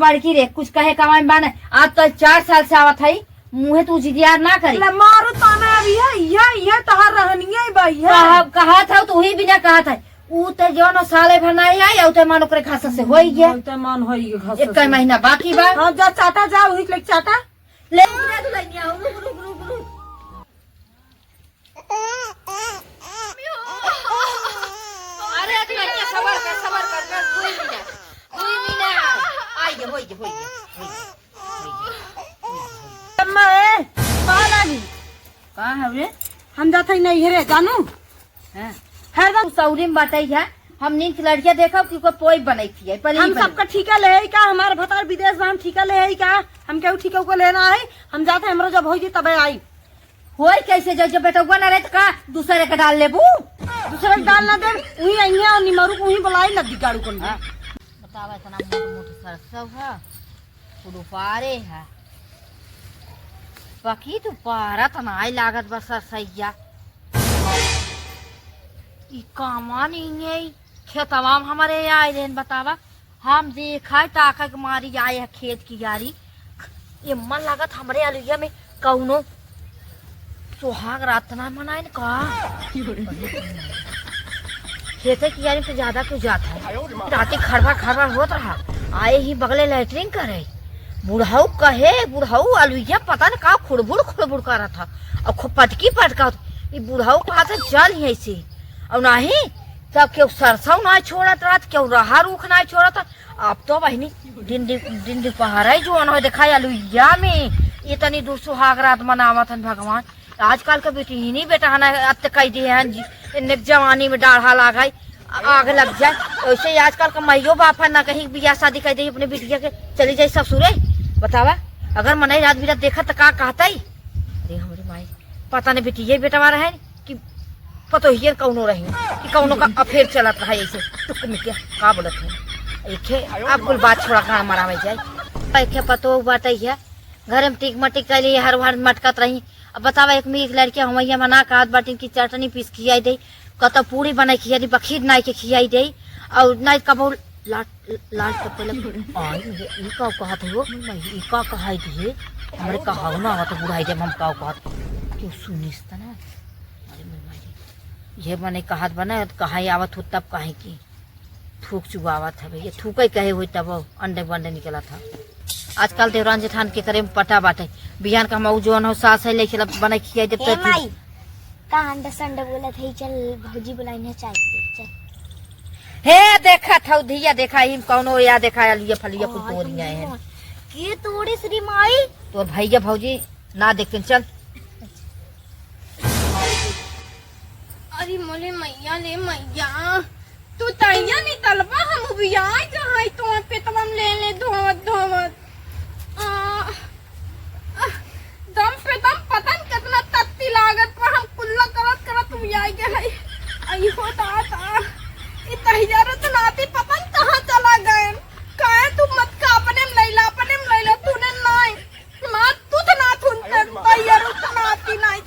बड़की रे कुछ कहे कमाई बाने आज तो 4 साल से आवत है मुहे तू जिदियार ना करी मारू ताना अभी है यह तहार रहनिया भाई कहा था तू ही बिना कहा था ऊ ते जोनो साले भर नहीं आई औ ते मान ओकरे खासा से होई गया ते मान होई घास एक महीना बाकी बा हां जा चाटा जा वही ले चाटा ले तू लइया रुक रुक रुक रुक अरे तू लइया सबर कर 2 मिनट आई जे होई अम्मा ए पालागी कहां है रे हम जात है नहीं रे जानू हां हरदम सौरी में बताई है हम नींद लड़कियां देखो कि कोई पोई बनाई थी पहले हम सबका ठीका ले है का हमारे भतार विदेश में हम ठीका ले है का हम केहू ठीका को लेना है हम जाते हैं हमरा जब होई जी तबे आई होई कैसे जब बेटा ना रहे तो का दूसरे का डाल लेबू दूसरे का डाल ना दे वही आइया और निमरू को वही बुलाई लद्दी गाड़ू को बतावा इतना मोटे सरसव है पुरु पारे है बाकी तो पारा तनाई लागत बस सैया ई कामा नहीं है खेतवा हमारे आए रहन बतावा हम देखा ताका के मारी आए है खेत की यारी ये मन लागत हमारे अलुया में कौनो सुहाग रात ना मनाए न का खेत की यारी तो ज्यादा क्यों जाता है राती खड़बा होत रहा आए ही बगले लैटरिंग करे बुढ़ाऊ कहे बुढ़ाऊ अलुया पता न का खुड़बुड़ कर रहा था और खूब पटका ये बुढ़ाऊ कहा था जल ही ऐसे और नहीं तब क्यों सरसों ना छोड़त रात क्यों रहा रूख ना छोड़त अब तो बहनी दिन दोपहर जो अनो दिखाई अलुया में इतनी दूर सुहाग रात मनावत हन भगवान आजकल के बेटी ही नहीं बेटा है अत कही दी है जवानी में डाढ़ा लगाई आग लग जाए वैसे आजकल का माइयो बाप है ना कहीं बियाह शादी कर दी अपने बेटिया के चली जाये ससुरे बतावा अगर मनाई रात बिरात देखा तो का कहता ही अरे हमारी माई पता नहीं बेटी ये बेटा रहा है कि पतो ही कौनो रही कि कौनो का अफेयर चलत रहा ऐसे टुक में क्या का बोलत है एक अब कुल बात छोड़ा कर मरा में जाए एक पतो बात है घर में टिक मटिक कर लिए हर बार मटकत रही अब बतावा एक में एक लड़किया हमैया मना का हाथ बाटी की चटनी पीस खियाई दे कत पूरी बनाई खिया दी बखीर नाई के खियाई दे और नाई कबो लाल तो पहले आई ई का कहत हो ई का कहाई दिए हमरे कहाव ना आवत बुढ़ाई दे हम का कहत क्यों सुनिस त ना अरे मेरी ये बने कहत बना कहाई आवत हो तब काहे की थूक चुगावत है ये थूके कहे हुई तब अंडे बंडे निकला था आजकल देवरान जेठान के करे में पटा बाटे बिहान का मऊ जोन हो सास है लेके बने खिया जब तक का अंडा संडा बोला थे चल भौजी बुलाने चाहिए चल हे देखा था धिया देखा ही कौनो या देखा लिया फलिया कुछ तोड़िया है के तोड़े श्री माई तो भैया भौजी ना देखते चल अरे मोले मैया ले मैया तू तैया नहीं तलबा हम भी आए जहां तो पे तमाम ले धोवत दम पे दम पता नहीं कितना तत्ती लागत पर हम कुल्ला करत तू आई गए आई हो ता ये तैयार तो नाती पता नहीं कहां चला गए काहे तू मत का अपने में लैला तूने नहीं मां तू तो ना थुन तैयार तो नाती नहीं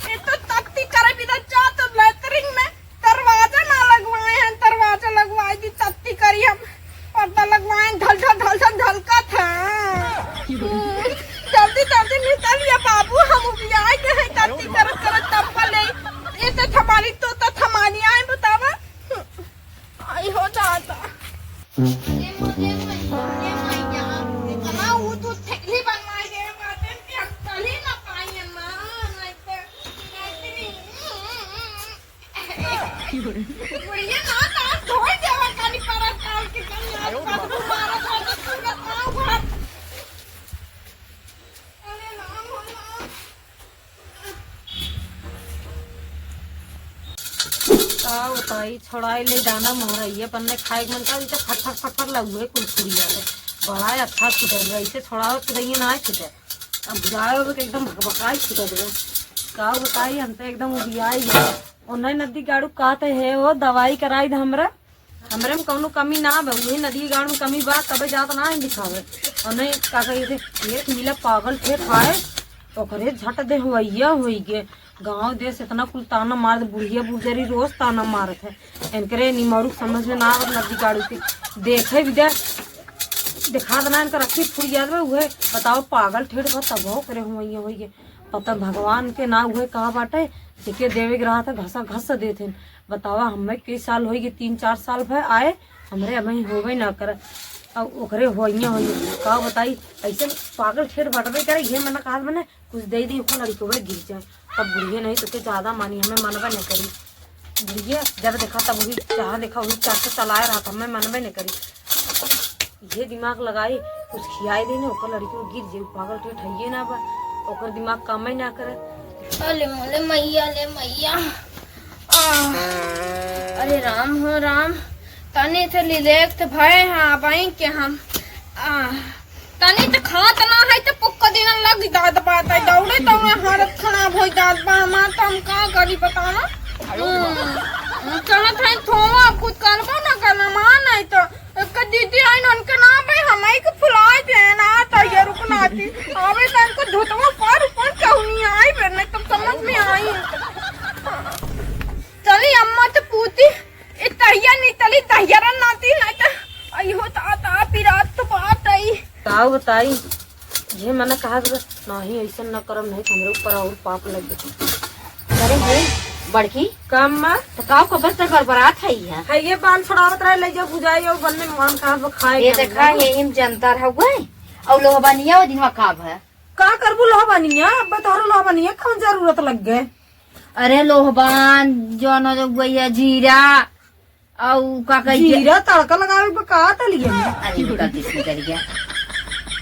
ये तो तत्ती करे बिना जा तो लेटरिंग में दरवाजा ना लगवाए हैं दरवाजा लगवाए दी तत्ती करी हम पर्दा लगवाए ढल का था जल्दी निकल या बाबू हम भी आए गए तत्ती करत तब ले ये तो हमारी तो थमानी आए बतावा आई हो जाता ये मुझे मैया इतना वो तो थैली बनवाई दे बातें कि हम कल ही ना पाएंगे मां बुढ़िया ना धोई देवा काली पर काल के कन्या बदलू मारा था पूरा गांव भर अरे नाम हो का बताई छोड़ाई ले दाना मोरैया पन्ने खाए मन का इते फटफट लगुए कुलकुरिया ले बड़ा अच्छा छुटे ऐसे छोड़ाओ तो नहीं ना छुटे अब बुझाओ के एकदम भगभकाई छुटे दे का बताई हम तो एकदम उबियाई है ओने नदी गाड़ू कहते है वो दवाई कराई द हमरे में कौनो कमी ना बा वही नदी गाड़ में कमी बा तबे जात ना दिखावे ओने का कही थे एक मिला पागल थे खाए ओकरे झट दे होइया होई गे गांव देश इतना कुल ताना मार बुढ़िया बुढ़री रोज ताना मारत है इनकरे निमरू समझ में ना आवत नदी गाड़ू के देखे भी दे दिखा देना इनका रखी फुड़िया में हुए बताओ पागल ठेठ तब करे हुए पता भगवान के ना हुए कहा बाटे जिके देवे के रहा था घसा घस देते बतावा हमें कई साल हो 3-4 साल भय आए हमरे अभी होवे ना करे अब ओकरे होइया का बताई ऐसे पागल ठेठ बटबे करे ये मैंने कहा मैंने कुछ दे दी लड़की बड़े गिर जाए तब बुढ़िया नहीं तो ज्यादा मानी हमें मनबे नहीं करी बुढ़िया जब देखा तब वही जहाँ देखा वही चार चलाया रहा था हमें मनबे नहीं करी ये दिमाग लगाई कुछ खियाई देने ओकर लड़की को गिर जाए पागल ठेठ है ना बा ओकर दिमाग काम ही ना करे। अरे मोले मैया ले मैया अरे राम हो राम तनी तो रिलैक्स भय हाँ भाई के हम तनी तो खात ना है तो पुक्का दिन लग जात बात है दौड़े दौड़े हालत खराब हो जात बा हमार तो हम का करी बताना कहत है थोड़ा कुछ करबो ना करना मान है तो एक दीदी आई उनके नाम भाई हमें के फुलाए देना तैयार रुकनाती अबे तन को धुतवा पर ऊपर क्यों नहीं आई फिर नहीं तुम समझ में आई चली अम्मा तो पूछी तैयार नहीं तली तैयार नाती नहीं तो आई हो ता पिरात तो बात आई का बताई ये मैंने कहा नहीं ऐसा न करम नहीं तो हमरे ऊपर और पाप लग गए। अरे हे बड़की काम में तो काव को बस तक बरात है ये बाल छुड़ावत रहे ले जा बुझाई और बनने मन कहा खाए ये देखा ये हिम जनता हुए और लोहा बनिया वो दिनवा काब है का करबू लोहा बनिया अब तोहरो लोहा बनिया कौन जरूरत लग गए। अरे लोहबान जो न जो गई जीरा और का कही जीरा तड़का लगावे पे का टलिए अरे गलती से कर गया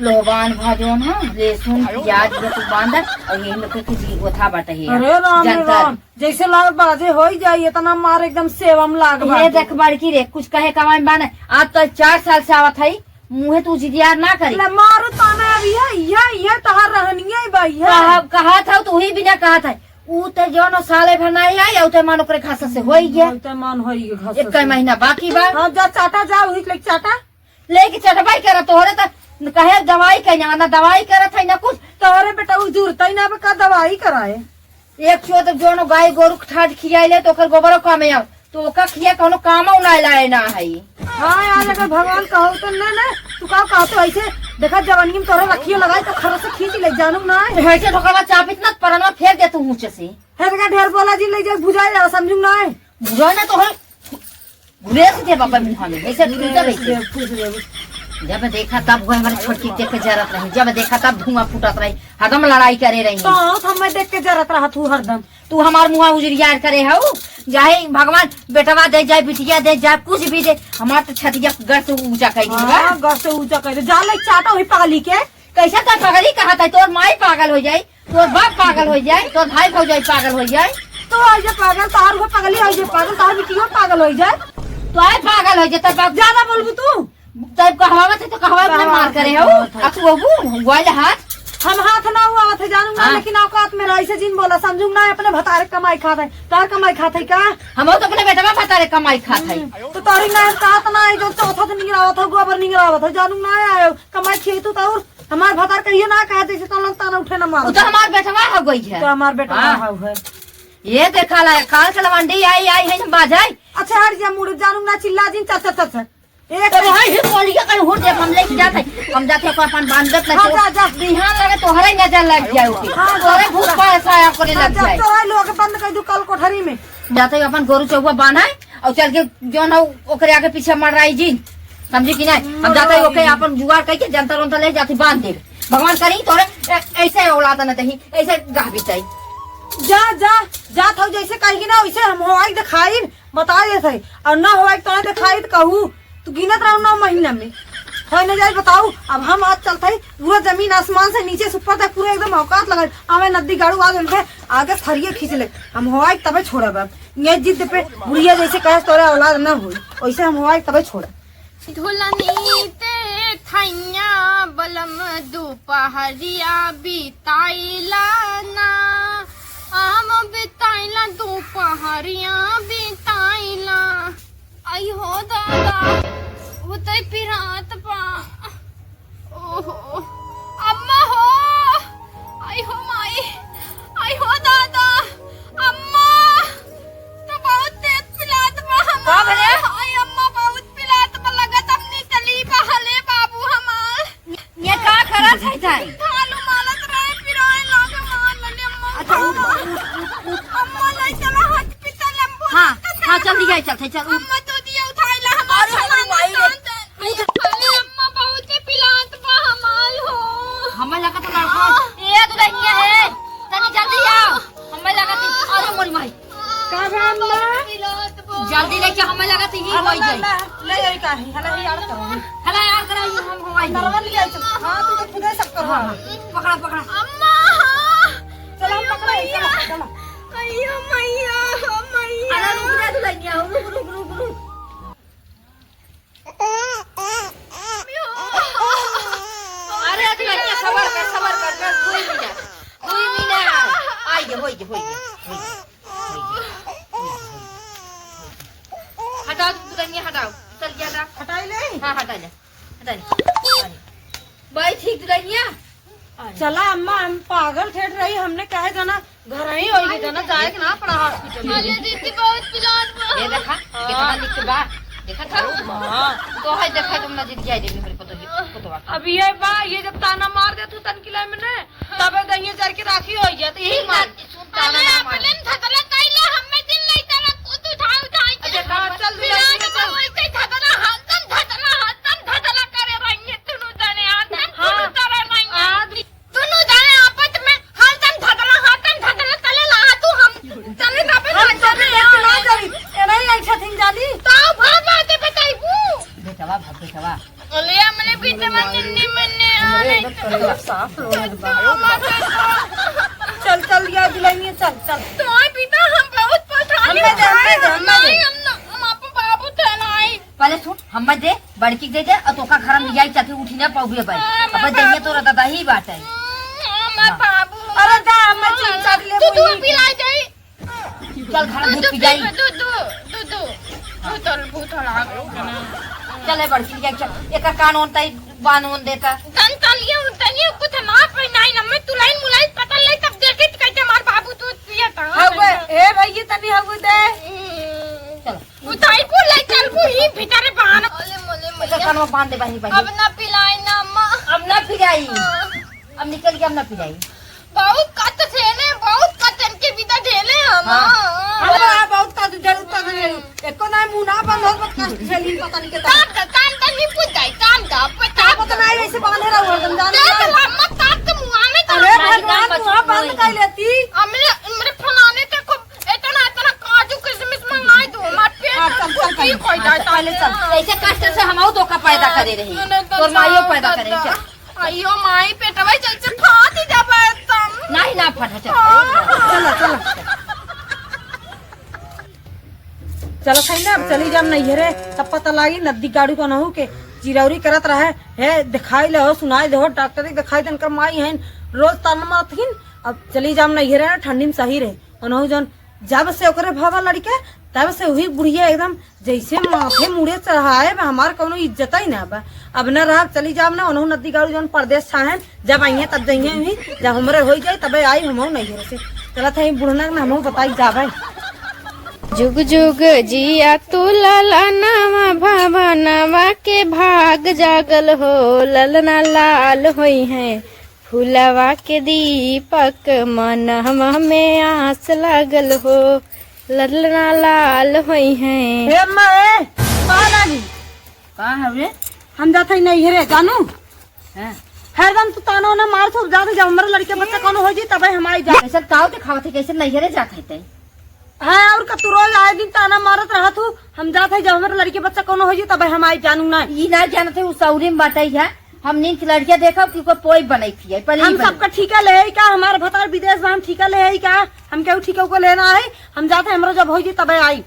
लोहबान भाजो ना लहसुन प्याज तू बांधा और ये में कुछ जी वो था बटा है। अरे राम राम जैसे लाल बाजे हो ही जाए इतना मार एकदम सेवम लाग ये देख बड़की रे कुछ कहे कमाई बाने आज तो 4 साल से आवत है मुँह तू जिदियार ना करी मारू ताना अभी है ये तहार रहनी है भाई है कहा था तू ही बिना कहा था ऊ तो जो न साले भर नहीं आई और मानो करे खासा से हो ही गया तो मान हो ही गया एक महीना बाकी बा हां जा चाटा जा वही ले चाटा लेके चटबाई करा तोहरे तो कहे दवाई कहीं ना दवाई करत है ना कुछ तोहरे बेटा उ जरूरत ही ना का दवाई कराए एक छो तो जो न गाय गोरु ठाट खियाइले तो ओकर गोबरो कामे आव तो ओका खिया कोनो काम ना लाए ना है। हां यार अगर भगवान कहो तो ना तू का कहो तो ऐसे देखा जवानी में तोरे रखियो लगाई तो खर से खींच ले जानू ना ऐसे ठोकरवा चाप इतना परना फेंक दे तू ऊंचे से है का ढेर बोला जी ले जा बुझाई जा समझू ना बुझो ना तो घुरे से बाबा मुंह में ऐसे टूटा जब देखा तब वो हमारे छोटकी देख के जरत रही जब देखा तब धुआं फूटत रही हदम लड़ाई करे रही तो हमें देख के जरत रहा तू हरदम तू हमार मुँह उजरियार करे हऊ जाए भगवान बेटवा दे जाए बिटिया दे जाए कुछ भी दे हमार तो छतिया घर से ऊंचा कर दी घर से ऊंचा कर जा ले चाटा हुई पागली के कैसा तो पागली कहा था तोर माई पागल हो जाये तोर बाप पागल हो जाये तोर भाई भौजाई पागल हो जाये तो आज पागल तार हो पागली हो जाए पागल तार बिटिया पागल हो जाए तो आए पागल हो जाए तब ज्यादा बोलबू तू तब कहवावत है तो कहवा मार करे हो अब तू वो वाले हाथ हम हाथ ना हुआ थे जानू ना लेकिन औकात में रही से जिन बोला समझू ना अपने भतारे कमाई खाता है तार कमाई खाता है का हम तो अपने बेटा भतारे कमाई खाता है तो तारी ना कहत ना जो चौथा दिन निगरावत हो गोबर निगरावत हो जानू ना आयो कमाई खी तू तो हमार भतार कहियो ना कहते से तो लगता ना उठे ना मार तो हमार बेटवा हो गई है तो हमार बेटा है ये देखा ला काल के लवंडी आई है बाजाई अच्छा हर जा मुड़ जानू ना चिल्ला जिन चाचा एक तो वही बोलिए कहीं हो दे हम लेके जाते हम जाते को अपन बांधत ना जा जा बिहान लगे तोहरे नजर लग जाए ओके तोरे भूख पैसा करे लग जाए तो लोग बंद कर दू कल कोठरी में जाते अपन गोरु चौवा बांधाए और चल के जो ना ओकरे आगे पीछे मर रही जी समझी कि नहीं हम जाते ओके अपन जुगाड़ करके जनता रोंता ले जाती बांध दे भगवान करी तोरे ऐसे औलाद न तही ऐसे गाह बिताई जा जा जा थो जैसे कहेगी ना वैसे हम होवाई दिखाई बता देते और ना होवाई तो दिखाई कहूँ तू गिनत रहो 9 महीना में हो न जाए बताऊ अब हम आज चलते पूरा जमीन आसमान से नीचे से ऊपर तक पूरा एकदम औकात लगा हमें नदी गाड़ू आगे आगे थरिये खींच ले हम होवाई तबे छोड़ा बाब ये जिद पे बुढ़िया जैसे कहे तोरा औलाद ना हो वैसे हम होवाई तबे छोड़ा धुलनी ते थैया बलम दोपहरिया बिताइला ना आम बिताइला दोपहरिया बिताइला आई हो दादा वो तो पिरात पा ओहो अम्मा हो आई हो माई आई हो दादा अम्मा तो बहुत तेज पिलात पा हम आई अम्मा बहुत पिलात पा लगत अपनी तली पहले बाबू हमार करत है जाई थालू मालत रहे फिर आए लागे मान ले अम्मा अम्मा ले चला हॉस्पिटल एम्बुलेंस हाँ हाँ जल्दी जाए चलते चल अम्मा तो दिया उठाई ला हमारे अम्मा बहुत पिलात बा हमाल हो हमें लगा तो लड़का ये दुल्हनिया है तनी जल्दी आओ हमें लगा तो अरे मोरी भाई जल्दी लेके हमें लगा तो ही होई जाई ले जाई का है हला यार करो हला यार करा हम होई नरवा ले जाई हां तू तो खुद सब करो पकड़ा पकड़ा अम्मा चलो पकड़ा चलो अयो मैया मैया अरे रुक रे दुल्हनिया रुक रुक रुक रुक अरे दुल्हनिया सबर कर कोई मिनट आई जे होई हटाओ दुल्हनिया हटाओ चल गया था हटाई ले हाँ हटा ले भाई ठीक दुल्हनिया चला अम्मा हम पागल ठेठ रही हमने कहे जाना घर ही होई जाना जाए कि ना पड़ा हॉस्पिटल अरे दीदी बहुत पिलात बा ये देखा कितना लिख बा देखा था तो है देखा तुम नजर जाए दे मेरे को तो अब ये बा ये जब ताना मार दे तू तन किला में ने तब दहिए जर के राखी होई जाती यही मार अरे अपने थतला काइले हमें दिन नहीं तरह कुछ उठाई अच्छा चल वैसे थतला हाथन थतला करे रही तुनु जाने हाथन तरह नहीं तुनु जाने आपस में हाथन थतला चले ला तू हम चले ना पे हम चले ना जाई एना ही अच्छा थिंग जाली तो भाग आते बताइबू बेटवा ओले हमने बीते में निन्नी मन्ने आने साफ चल चल या दिलाइए चल चल तो आई पिता हम बहुत परेशान हम आप बाबू थलाई पहले सुन हम दे बड़की दे और तोका घर में जाई चाहे उठी ना पाऊगे भाई अब दहिए तो दादा ही बात है मैं बाबू अरे दा मैं चिंता ले तू दूध पिला जाई चल घर में दूध पी जाई दूध भूतल आ चले बड़की जाई चल एक कान होता ही बान होन देता तन तनिए कुछ ना पे नहीं ना मैं तुलाई मुलाई पता ले तब देखे कैसे मार बाबू दूध पिया था हवे ए भैया तनी हवे दे चलो उठाई को ले चल को ही भीतर बाहर ओले मोले एक कान में बांध दे भाई अब ना पिलाई ना अम्मा अब ना पिलाई अब निकल के अब ना पिलाई बहुत कत थे बहुत कतन के बिता ढेले हम हमरा बहुत का जरूरत है एको ना मुंह ना बंद हो कष्ट झेली पता नहीं के काम नहीं पूछ जाए काम दा पता नहीं ऐसे बांधे रहो हरदम जान मत काट के मुंह में अरे भगवान मुंह बंद कर लेती मेरे फलाने ते को इतना काजू किशमिश मंगाई दो मत पे कोई जाता पहले चल ऐसे कष्ट से हम धोखा पैदा करे रही और माइयो पैदा करे चल अयो माई पेटवा चल से फाट ही जा तुम नहीं ना फटा चल चलो चलो खाई ना अब चली जाम नहीं रे तब पता लगी नदी गाड़ी को नहू के चिरौरी करत रहे है दिखाई ले हो सुनाई दे हो डॉक्टर दिखाई दन कर माई है रोज ताना मारथिन अब चली जाम नहीं रे ठंडी में सही रहे ओनहु जन जब से ओकरे भवा लड़के तब से वही बुढ़िया एकदम जैसे माथे मुड़े चढ़ाए हमार कोनो इज्जत ही ना बा अब न रहा चली जाम ना ओनहु नदी गाड़ी जन परदेश छाहन जब आइए तब जाइए हुई जब हमरे हो जाए तब आई हम नहीं रे से चला था बुढ़ना हम बताई जाबे जुग जुग जिया तू लाला नावा भावनावा के भाग जागल हो ललना लाल होई है फूलवा के दीपक मनवा में आस लागल हो ललना लाल होई है हे माए पालागी कहां है रे हम जाते ही नहीं रे जानू हैं हरदम तू तानो ना मार तो जाते जब हमारे लड़के बच्चा कोनो हो जी तब हमारी जा ऐसा ताव दिखावत है कैसे नहीं रे जात है हाँ और का तू रोज आए दिन ताना मारत रहा तू हम जाते जब हमारे लड़के बच्चा कोनो हो जी तब हमारी जानू ना ई ना जानते उ सौरी में बाटई है हम नींद लड़कियां देखा कि कोई पोई बनई थी पहले हम सबका ठीका ले है का हमारे भतार विदेश में हम ठीका ले है का हम केहू ठीका को लेना है हम जाते हमरा जब हो जी तब आई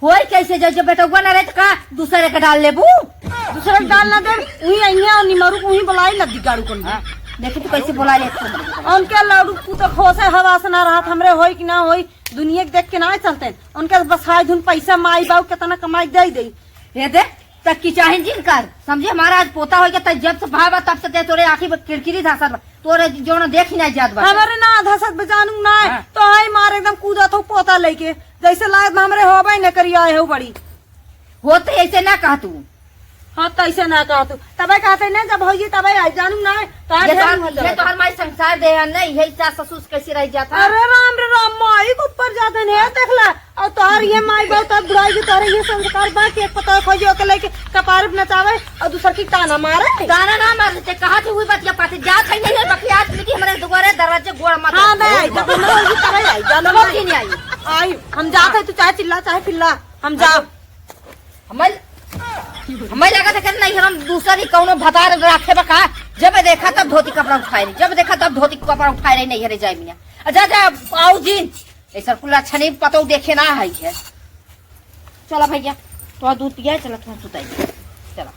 होई कैसे जब बेटौवा ना रहे तो का दूसरे के डाल लेबू दूसरे डाल ना दे वही आई और निमरू को वही बुलाई लद्दी गाड़ू को देखी तू कैसे बोला ले उनके लाडू तू तो खोसे हवा से ना रहा हमरे होई कि ना होई दुनिया के देख के ना चलते उनके बस हाय धुन पैसा माई बाबू कितना कमाई दे दे ये दे तक की चाहे जिनकर समझे हमारा आज पोता हो गया जब से भावा तब से तोरे आखिर किरकिरी धासत तोरे जो देख ही नहीं जात बा हमारे ना धासत बजानू ना तो आई मार एकदम कूदा तो पोता लेके जैसे लायक हमरे होबे न करी आए हो बड़ी होते ऐसे ना कह तू हाँ तो ऐसे ना कहा तू तबे कहते नहीं जब भौजी तबे आई जानू ना ये तो हर माई संसार दे नहीं यही सास ससुर कैसे रह जाता। अरे राम रे राम माई के ऊपर जाते नहीं देख ला और तोहर ये माई बहुत बुढ़ाई की तोहरे ये संस्कार बाकी एक पता खोजो के लेके कपार नचावे और दूसर की ताना मारे गाना ना मारते कहा थी हुई बात या पाते जा था नहीं है बाकी आज मिली हमारे दुआरे दरवाजे गोड़ मत। हाँ मैं आई जब मैं होगी तबे आई जानो नहीं आई आई हम जाते तू चाहे चिल्ला चाहे पिल्ला हम जाओ हमें लगा था कि नहीं हम दूसरी कौनो भतार रखे बका जब देखा तब धोती कपड़ा उठाए रही जब देखा तब धोती कपड़ा उठाए रही नहीं हरे जाए मिया अच्छा जा आओ जी ऐसा कुल्ला छनी पतो देखे ना है चला भैया तो दूध पिया चला थोड़ा सुताई चला।